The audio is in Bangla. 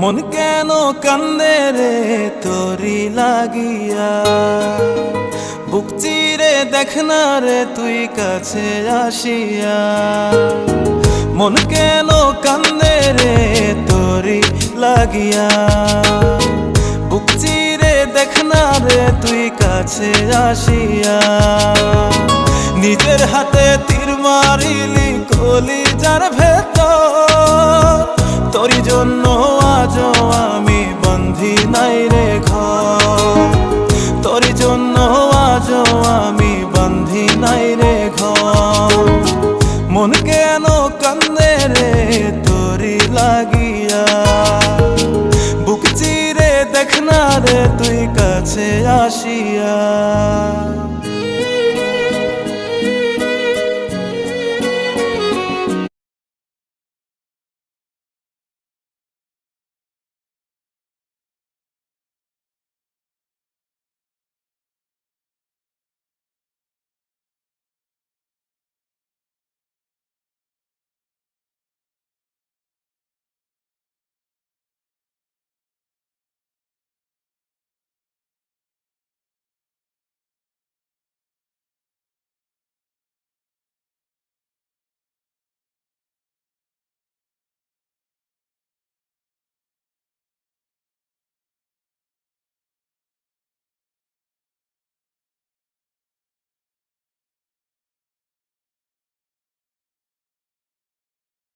মন কেন কান্দে রে তোরি লাগিয়া, বুক চিরে দেখ না রে তুই কাছে আসিয়া। মন কেন কান্দে রে তোরি লাগিয়া, বুক চিরে দেখ না রে তুই কাছে আসিয়া। নিজের হাতে তীর মারিলি কলিজার ভেতর, তোরি জন্য আজও আমি বন্ধি নাই রে ঘর, তোরি জন্য আজও আমি বন্ধি নাই রে ঘর। মন কেন কান্দে রে তোরি লাগিয়া, বুক চিরে দেখ না রে তুই কাছে আসিয়া।